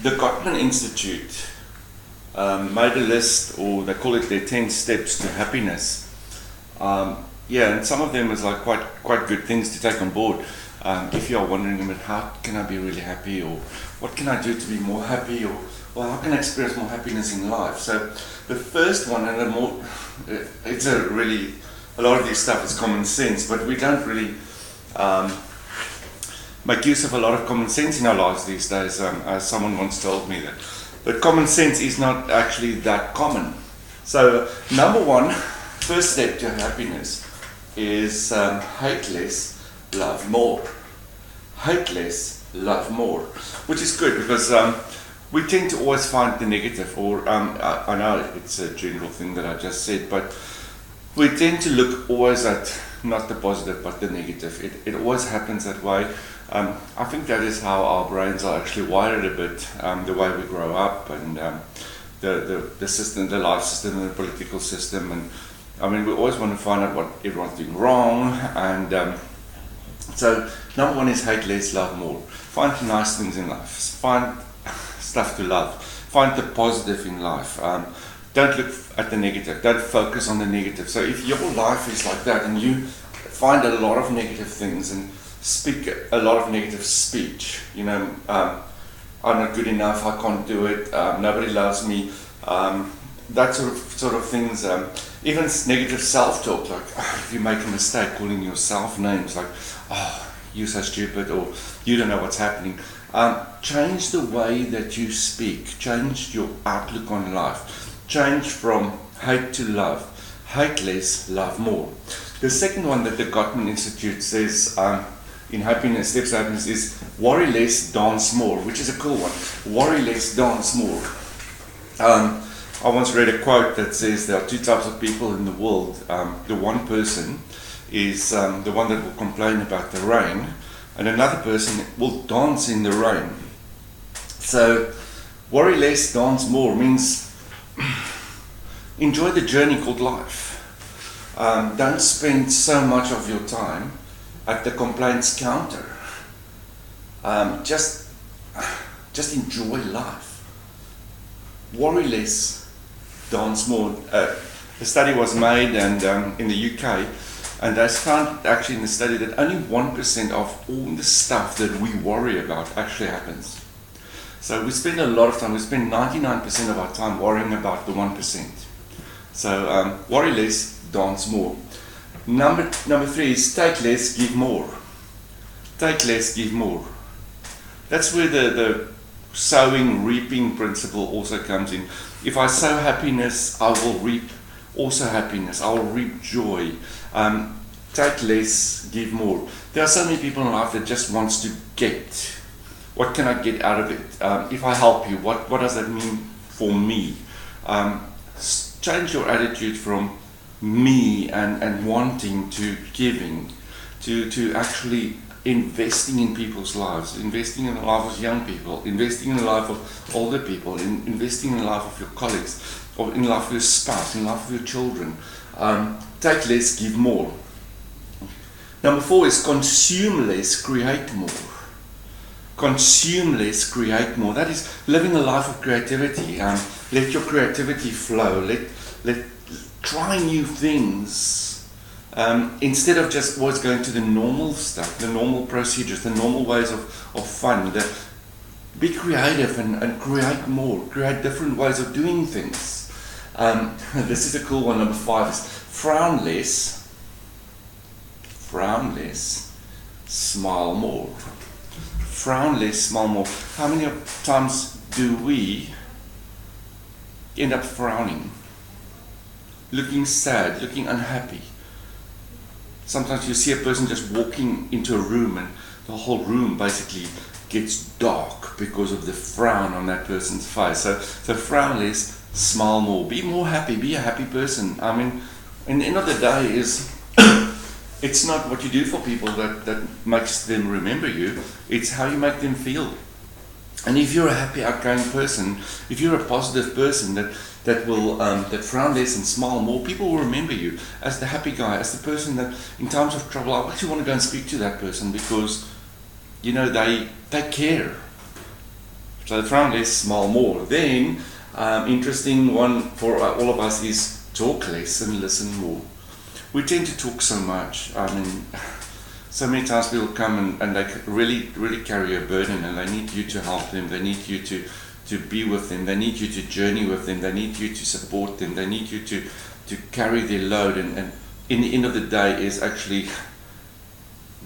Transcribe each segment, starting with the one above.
The Gottman Institute made a list, or they call it their 10 steps to happiness. And some of them is like quite good things to take on board. If you are wondering about how can I be really happy, or what can I do to be more happy, or how can I experience more happiness in life? So the first one, and it's a lot of this stuff is common sense, but we don't really make use of a lot of common sense in our lives these days, as someone once told me that. But common sense is not actually that common. So number one, first step to happiness is hate less, love more. Hate less, love more. Which is good because we tend to always find the negative, or I know it's a general thing that I just said, but we tend to look always at not the positive but the negative. It always happens that way. I think that is how our brains are actually wired a bit, the way we grow up, and the system, the life system, and the political system, and I mean we always want to find out what everyone's doing wrong, and so number one is hate less, love more. Find nice things in life. Find stuff to love. Find the positive in life. Don't look at the negative. Don't focus on the negative. So if your life is like that and you find a lot of negative things and speak a lot of negative speech, I'm not good enough, I can't do it, nobody loves me, that sort of things, even negative self-talk, like if you make a mistake, calling yourself names like, oh, you're so stupid, or you don't know what's happening. Change the way that you speak, change your outlook on life, change from hate to love, hate less, love more. The second one that the Gottman Institute says in happiness, steps to happiness, is worry less, dance more, which is a cool one. Worry less, dance more. I once read a quote that says there are two types of people in the world. The one person is the one that will complain about the rain, and another person will dance in the rain. So worry less, dance more means enjoy the journey called life. Don't spend so much of your time at the complaints counter. Just enjoy life. Worry less, dance more. A study was made and in the UK, and they found actually in the study that only 1% of all the stuff that we worry about actually happens. So we spend a lot of time, we spend 99% of our time worrying about the 1%. So worry less, dance more. Number three is take less, give more. Take less, give more. That's where the sowing, reaping principle also comes in. If I sow happiness, I will reap also happiness. I will reap joy. Take less, give more. There are so many people in life that just wants to get. What can I get out of it? If I help you, what does that mean for me? Change your attitude from me and wanting to giving to actually investing in people's lives, investing in the life of young people, investing in the life of older people, investing in the life of your colleagues, or in the life of your spouse, in the life of your children. Take less, give more. Number four is consume less, create more. Consume less, create more. That is living a life of creativity. Let your creativity flow. Let try new things. Instead of just always going to the normal stuff, the normal procedures, the normal ways of fun. Be creative and create more. Create different ways of doing things. This is a cool one. Number five is frown less, smile more. Frown less, smile more. How many times do we end up frowning? Looking sad, looking unhappy. Sometimes you see a person just walking into a room and the whole room basically gets dark because of the frown on that person's face. So frown less, smile more. Be more happy, be a happy person. I mean, in the end of the day is it's not what you do for people that makes them remember you, it's how you make them feel. And if you're a happy, outgoing person, if you're a positive person that will that frown less and smile more, people will remember you as the happy guy, as the person that in times of trouble, I actually want to go and speak to that person because, they care. So frown less, smile more. Then, interesting one for all of us is talk less and listen more. We tend to talk so much. I mean, so many times people come and they really, really carry a burden, and they need you to help them. They need you to be with them. They need you to journey with them. They need you to support them. They need you to carry their load. And in the end of the day is actually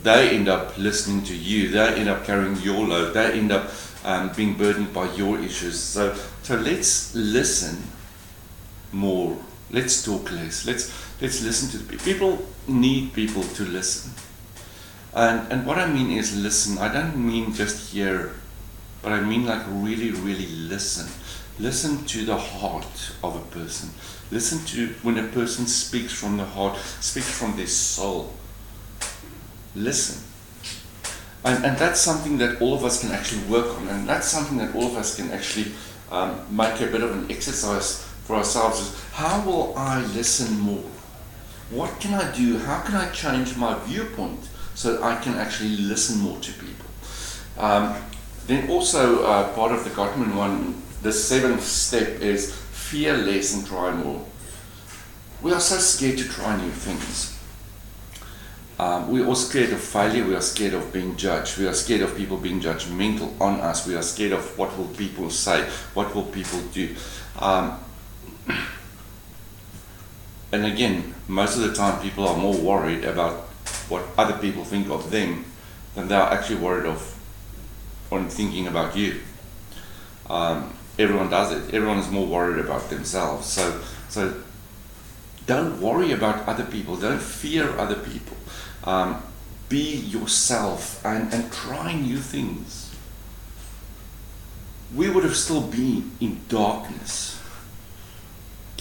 they end up listening to you. They end up carrying your load. They end up being burdened by your issues. So let's listen more. Let's talk less. Let's listen to the people. People need people to listen. And what I mean is listen. I don't mean just hear, but I mean like really, really listen. Listen to the heart of a person. Listen to when a person speaks from the heart, speaks from their soul. Listen. And that's something that all of us can actually work on, and that's something that all of us can actually make a bit of an exercise for ourselves. Is how will I listen more? What can I do? How can I change my viewpoint so that I can actually listen more to people? Then also part of the Gottman one, the 7th step is fear less and try more. We are so scared to try new things. We're all scared of failure. We are scared of being judged. We are scared of people being judgmental on us. We are scared of what will people say, what will people do. And again, most of the time people are more worried about what other people think of them than they are actually worried on thinking about you. Everyone does it. Everyone is more worried about themselves. So don't worry about other people. Don't fear other people. Be yourself and try new things. We would have still been in darkness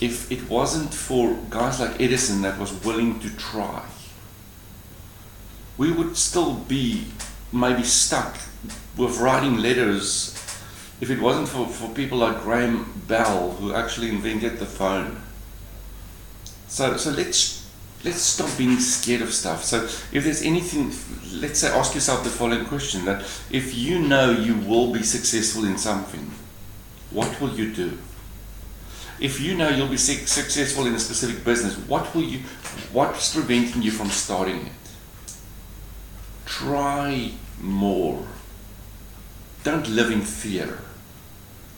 if it wasn't for guys like Edison that was willing to try. We would still be maybe stuck with writing letters if it wasn't for people like Graham Bell, who actually invented the phone. So let's stop being scared of stuff. So if there's anything, let's say, ask yourself the following question: that if you know you will be successful in something, what will you do? If you know you'll be successful in a specific business, what's preventing you from starting it? Try more. Don't live in fear.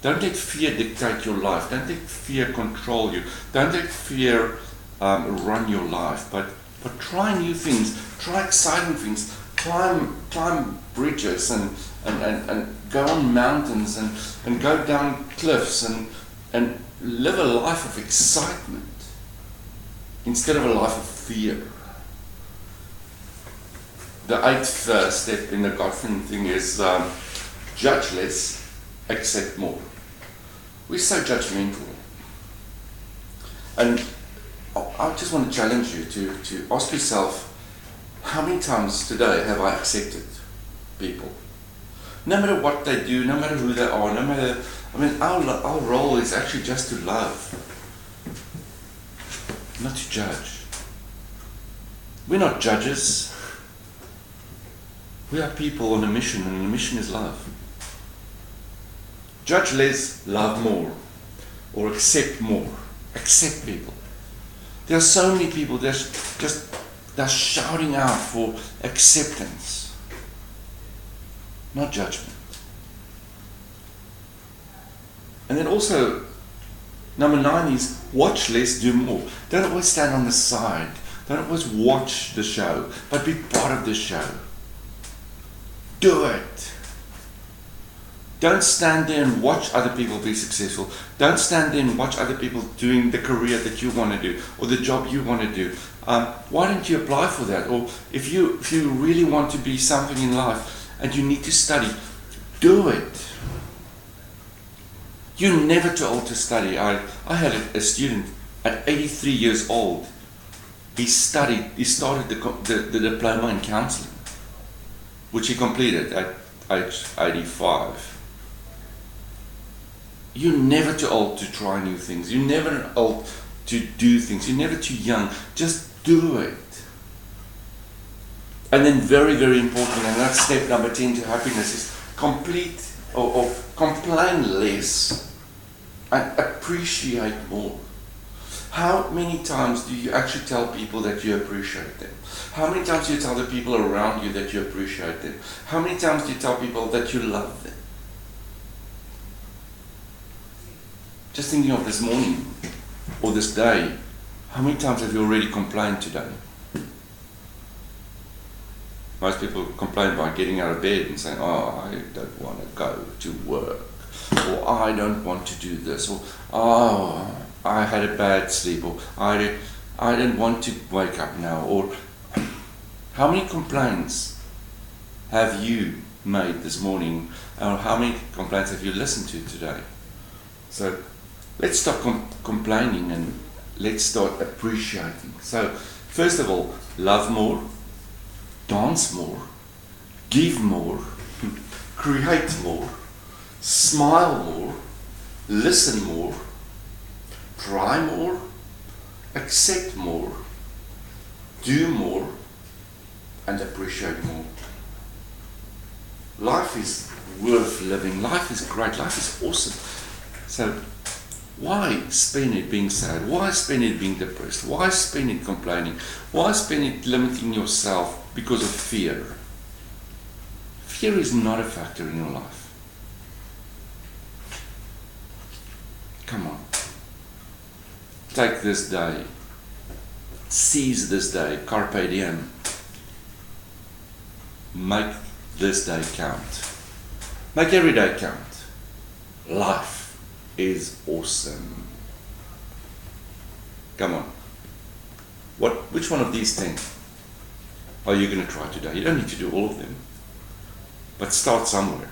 Don't let fear dictate your life. Don't let fear control you. Don't let fear run your life. But try new things. Try exciting things. Climb bridges and go on mountains and go down cliffs and live a life of excitement instead of a life of fear. The 8th step in the Gottman thing is judge less, accept more. We're so judgmental. And I just want to challenge you to ask yourself, how many times today have I accepted people? No matter what they do, no matter who they are, no matter, our role is actually just to love, not to judge. We're not judges. We are people on a mission, and the mission is love. Judge less, love more, or accept more. Accept people. There are so many people they're shouting out for acceptance, not judgment. And then also, number 9 is watch less, do more. Don't always stand on the side. Don't always watch the show, but be part of the show. Do it. Don't stand there and watch other people be successful. Don't stand there and watch other people doing the career that you want to do or the job you want to do. Why don't you apply for that? Or if you really want to be something in life and you need to study, do it. You're never too old to study. I had a student at 83 years old. He started the diploma in counseling, which he completed at age 85. You're never too old to try new things. You're never old to do things. You're never too young. Just do it. And then very, very important, and that's step number 10 to happiness, is complete or complain less and appreciate more. How many times do you actually tell people that you appreciate them? How many times do you tell the people around you that you appreciate them? How many times do you tell people that you love them? Just thinking of this morning or this day, how many times have you already complained today? Most people complain by getting out of bed and saying, oh, I don't want to go to work, or I don't want to do this, or oh, I had a bad sleep, or I didn't want to wake up now, or how many complaints have you made this morning, or how many complaints have you listened to today? So let's stop complaining and let's start appreciating. So first of all, love more, dance more, give more, create more, smile more, listen more, try more, accept more, do more, and appreciate more. Life is worth living. Life is great. Life is awesome. So why spend it being sad? Why spend it being depressed? Why spend it complaining? Why spend it limiting yourself because of fear? Fear is not a factor in your life. Come on. Take this day. Seize this day. Carpe diem. Make this day count. Make every day count. Life is awesome. Come on. Which one of these 10 are you going to try today? You don't need to do all of them. But start somewhere.